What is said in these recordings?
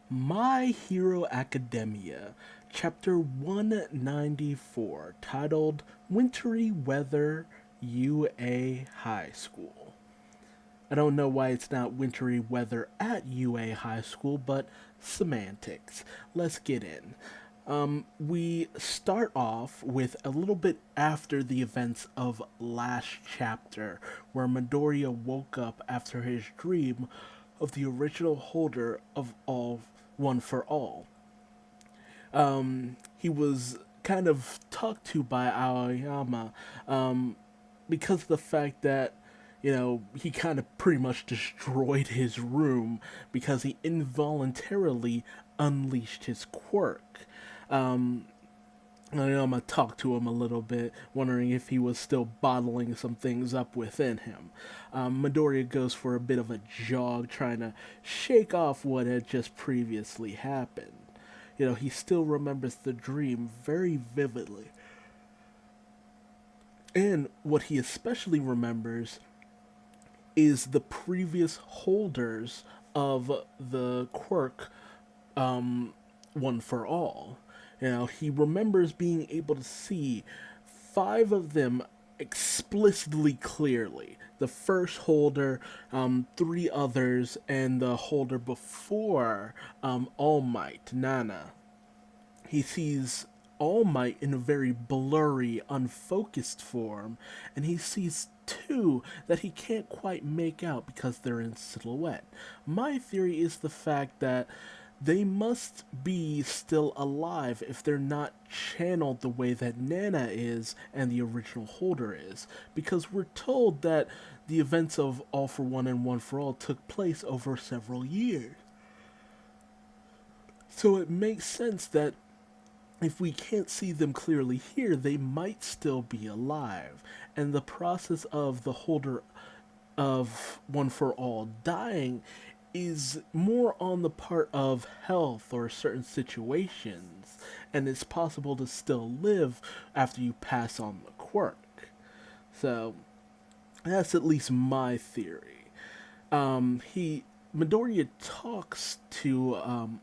My Hero Academia, Chapter 194, titled Wintry Weather UA High School. I don't know why it's not wintry weather at UA High School, but semantics. Let's get in. We start off with a little bit after the events of last chapter, where Midoriya woke up after his dream of the original holder of all one for all. He was kind of talked to by Aoyama because of the fact that he kind of pretty much destroyed his room because he involuntarily unleashed his quirk. Um, I'm gonna talk to him a little bit, wondering if he was still bottling some things up within him. Midoriya goes for a bit of a jog, trying to shake off what had just previously happened. He still remembers the dream very vividly. And what he especially remembers is the previous holders of the quirk, one for all. He remembers being able to see five of them explicitly clearly. The first holder, three others, and the holder before All Might, Nana. He sees All Might in a very blurry, unfocused form, and he sees two that he can't quite make out because they're in silhouette. My theory is the fact that they must be still alive if they're not channeled the way that Nana is and the original holder is, because we're told that the events of All for One and One for All took place over several years. So it makes sense that if we can't see them clearly here, they might still be alive. And the process of the holder of One for All dying is more on the part of health or certain situations, and it's possible to still live after you pass on the quirk. So that's at least my theory. He Midoriya talks to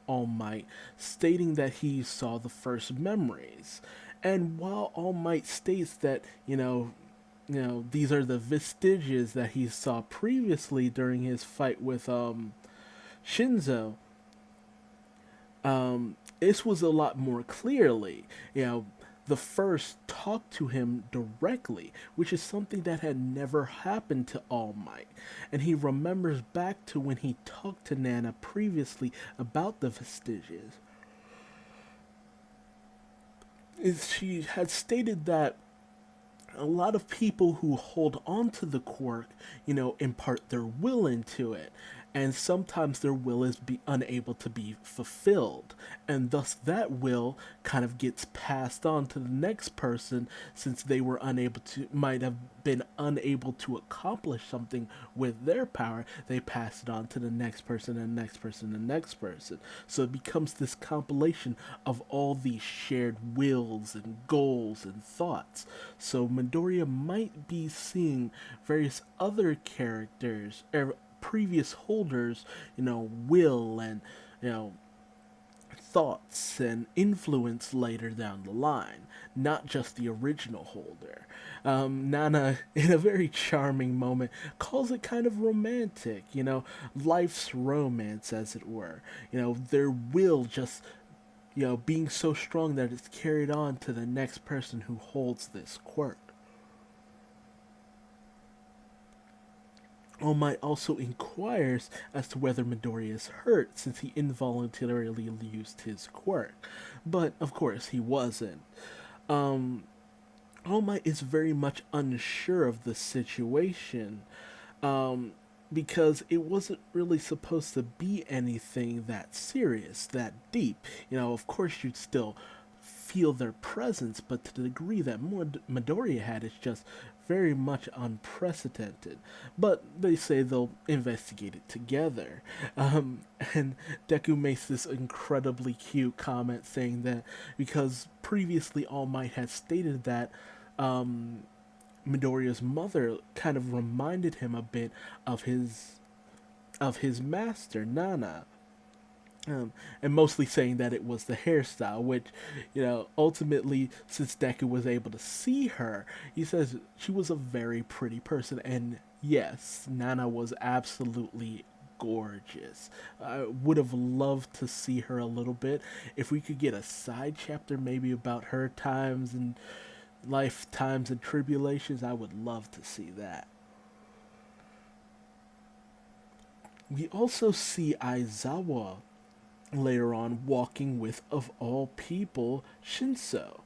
All Might, stating that he saw the first memories. And while All Might states that, these are the vestiges that he saw previously during his fight with Shinzo, this was a lot more clearly. The first talked to him directly, which is something that had never happened to All Might. And he remembers back to when he talked to Nana previously about the vestiges. She had stated that a lot of people who hold on to the quirk, impart their will into it. And sometimes their will is unable to be fulfilled. And thus that will kind of gets passed on to the next person since they were might have been unable to accomplish something with their power. They pass it on to the next person and the next person and the next person. So it becomes this compilation of all these shared wills and goals and thoughts. So Midoriya might be seeing various other characters, previous holders, will and, you know, thoughts and influence later down the line, not just the original holder. Nana, in a very charming moment, calls it kind of romantic, life's romance, as it were. Their will just, being so strong that it's carried on to the next person who holds this quirk. All Might also inquires as to whether Midoriya is hurt since he involuntarily used his quirk. But, of course, he wasn't. Um, All Might is very much unsure of the situation um, because it wasn't really supposed to be anything that serious, that deep. Of course, you'd still feel their presence, but to the degree that Midoriya had, it's just very much unprecedented. But they say they'll investigate it together. And Deku makes this incredibly cute comment saying that because previously All Might had stated that Midoriya's mother kind of reminded him a bit of his master Nana, and mostly saying that it was the hairstyle, which, ultimately, since Deku was able to see her, he says she was a very pretty person. And yes, Nana was absolutely gorgeous. I would have loved to see her a little bit. If we could get a side chapter maybe about her times and lifetimes and tribulations, I would love to see that. We also see Aizawa later on walking with, of all people, Shinso,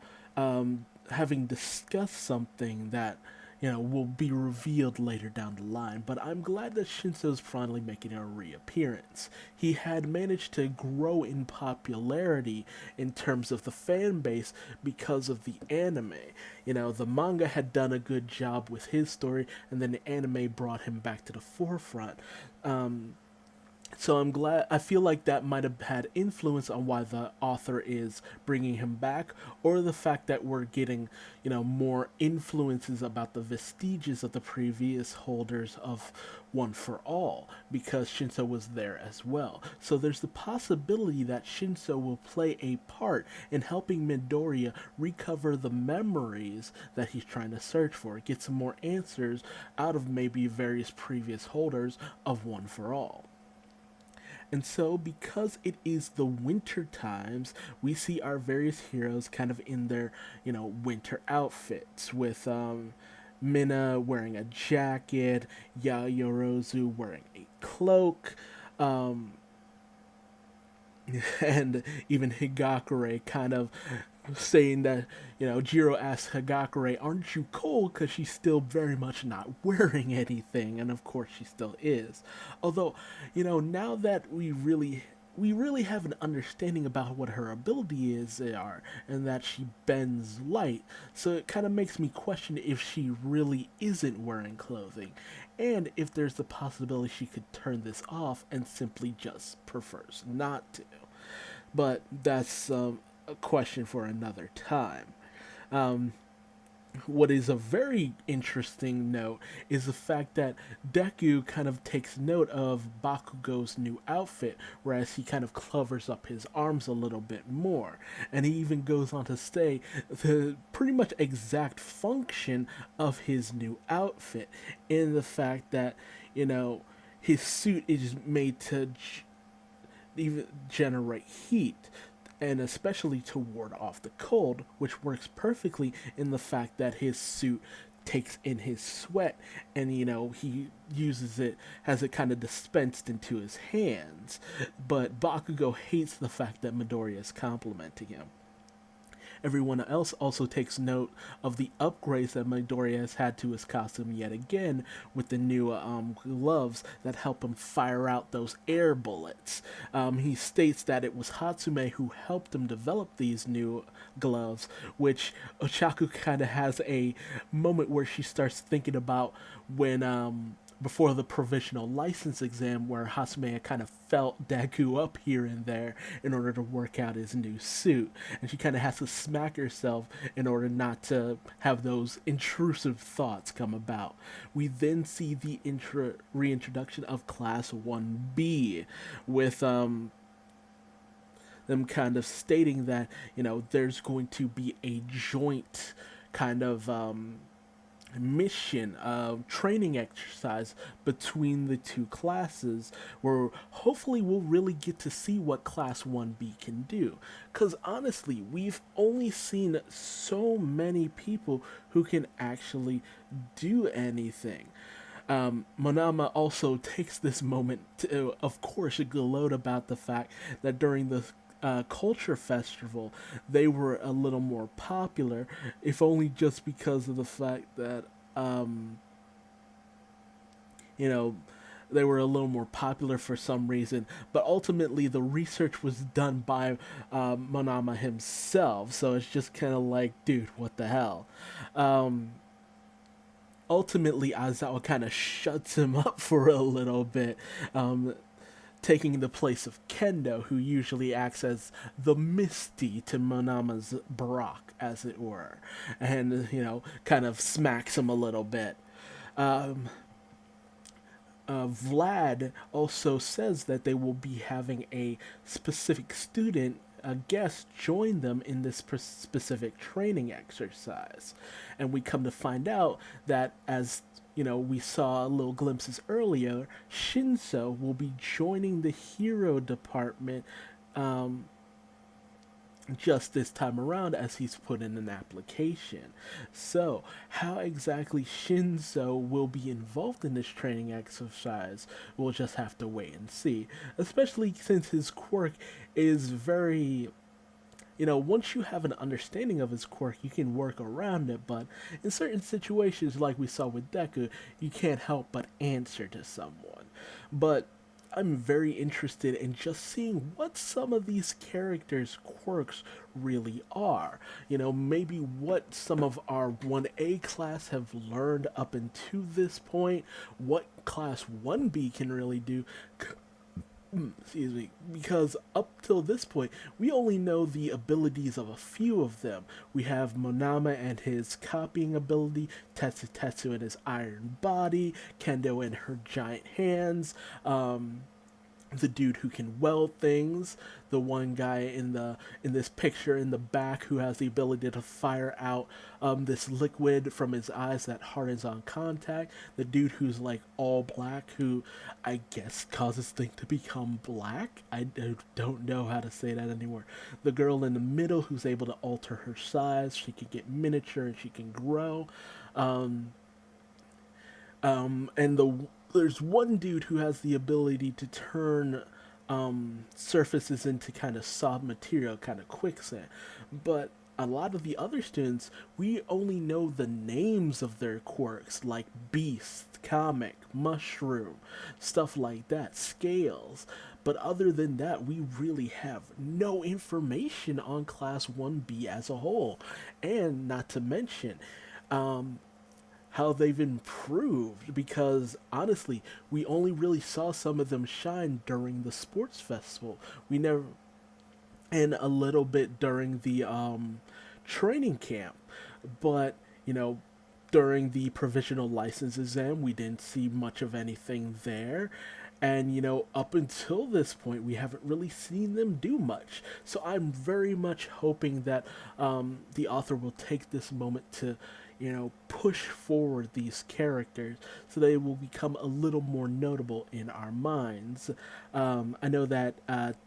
having discussed something that will be revealed later down the line. But I'm glad that Shinso's finally making a reappearance. He had managed to grow in popularity in terms of the fan base because of the anime. The manga had done a good job with his story, and then the anime brought him back to the forefront. So I'm glad. I feel like that might have had influence on why the author is bringing him back, or the fact that we're getting, more influences about the vestiges of the previous holders of One for All, because Shinso was there as well. So there's the possibility that Shinso will play a part in helping Midoriya recover the memories that he's trying to search for, get some more answers out of maybe various previous holders of One for All. And so, because it is the winter times, we see our various heroes kind of in their, winter outfits, with Mina wearing a jacket, Yayorozu wearing a cloak, um, and even Higakure kind of saying that, Jiro asks Hagakure, "Aren't you cold?" Because she's still very much not wearing anything, and of course she still is. Although, now that we really have an understanding about what her ability is are, and that she bends light, so it kind of makes me question if she really isn't wearing clothing, and if there's the possibility she could turn this off and simply just prefers not to. But that's a question for another time. Um, what is a very interesting note is the fact that Deku kind of takes note of Bakugo's new outfit, whereas he kind of covers up his arms a little bit more. And he even goes on to say the pretty much exact function of his new outfit, in the fact that, his suit is made to even generate heat, and especially to ward off the cold, which works perfectly in the fact that his suit takes in his sweat, and he uses it, has it kind of dispensed into his hands. But Bakugo hates the fact that Midoriya is complimenting him. Everyone else also takes note of the upgrades that Midoriya has had to his costume yet again, with the new gloves that help him fire out those air bullets. He states that it was Hatsume who helped him develop these new gloves, which Ochaku kind of has a moment where she starts thinking about when before the provisional license exam, where Hasume kind of felt Deku up here and there in order to work out his new suit. And she kind of has to smack herself in order not to have those intrusive thoughts come about. We then see the reintroduction of Class 1B, with them kind of stating that, there's going to be a joint kind of mission training exercise between the two classes, where hopefully we'll really get to see what Class 1B can do, because honestly we've only seen so many people who can actually do anything. Monama also takes this moment to, of course, gloat about the fact that during the culture festival, they were a little more popular, if only just because of the fact that, you know, they were a little more popular for some reason. But ultimately, the research was done by Monama himself, so it's just kind of like, dude, what the hell? Um, Ultimately, Aizawa kind of shuts him up for a little bit, um, taking the place of Kendo, who usually acts as the Misty to Monama's Brock, as it were, and kind of smacks him a little bit. Um, Vlad also says that they will be having a specific student, a guest, join them in this specific training exercise. And we come to find out that, as we saw little glimpses earlier, Shinso will be joining the hero department um, just this time around as he's put in an application. So, how exactly Shinzo will be involved in this training exercise, we'll just have to wait and see. Especially since his quirk is very. Once you have an understanding of his quirk, you can work around it, but in certain situations, like we saw with Deku, you can't help but answer to someone. But I'm very interested in just seeing what some of these characters' quirks really are. Maybe what some of our 1A class have learned up until this point, what class 1B can really do. Excuse me, because up till this point, we only know the abilities of a few of them. We have Monama and his copying ability, Tetsu and his iron body, Kendo and her giant hands, the dude who can weld things, the one guy in this picture in the back who has the ability to fire out this liquid from his eyes that hardens on contact, the dude who's like all black who I guess causes things to become black. I don't know how to say that anymore. The girl in the middle who's able to alter her size, she can get miniature and she can grow. And there's one dude who has the ability to turn surfaces into kind of soft material, kind of quicksand. But a lot of the other students, we only know the names of their quirks, like Beast, Comic, Mushroom, stuff like that, Scales. But other than that, we really have no information on Class 1B as a whole. And not to mention, how they've improved, because honestly, we only really saw some of them shine during the sports festival. We never, and a little bit during the training camp, but during the provisional license exam, we didn't see much of anything there. And up until this point, we haven't really seen them do much. So I'm very much hoping that the author will take this moment to push forward these characters so they will become a little more notable in our minds. I know that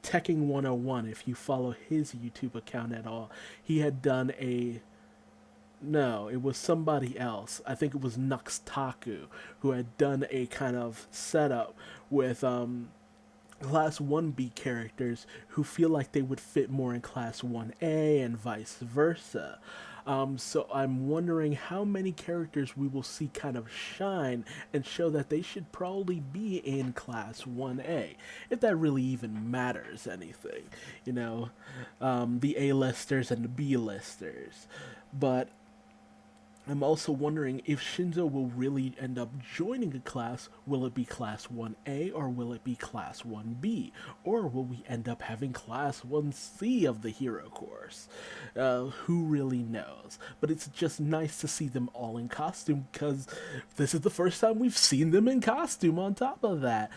Tekking 101, if you follow his YouTube account at all, he had done a. No, it was somebody else. I think it was Nuxtaku who had done a kind of setup with Class 1B characters who feel like they would fit more in Class 1A and vice versa. So I'm wondering how many characters we will see kind of shine and show that they should probably be in Class 1A, if that really even matters anything. The A-listers and the B-listers. But I'm also wondering if Shinzo will really end up joining a class. Will it be Class 1A or will it be Class 1B? Or will we end up having Class 1C of the hero course? Who really knows? But it's just nice to see them all in costume, because this is the first time we've seen them in costume on top of that.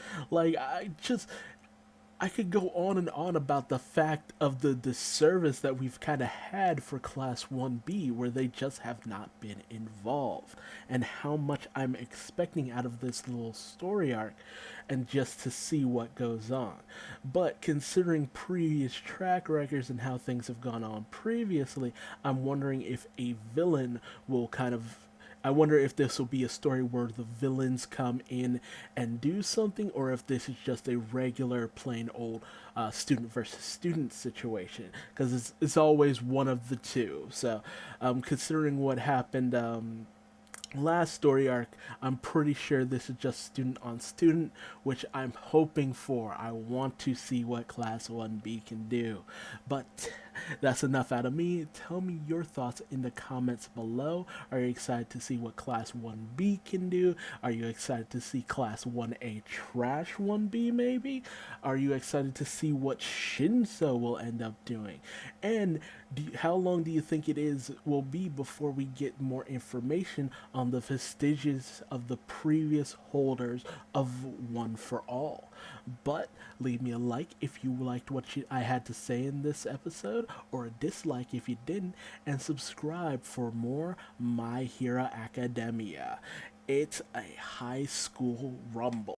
I could go on and on about the fact of the disservice that we've kind of had for Class 1B, where they just have not been involved, and how much I'm expecting out of this little story arc, and just to see what goes on. But considering previous track records and how things have gone on previously, I'm wondering if a villain will I wonder if this will be a story where the villains come in and do something, or if this is just a regular, plain old student versus student situation. Because it's always one of the two. So, considering what happened last story arc, I'm pretty sure this is just student on student, which I'm hoping for. I want to see what Class 1B can do. But that's enough out of me. Tell me your thoughts in the comments below. Are you excited to see what Class 1B can do? Are you excited to see Class 1A trash 1B maybe? Are you excited to see what Shinso will end up doing? And how long do you think it will be before we get more information on the vestiges of the previous holders of One for All? But leave me a like if you liked what I had to say in this episode, or a dislike if you didn't, and subscribe for more My Hero Academia. It's a high school rumble.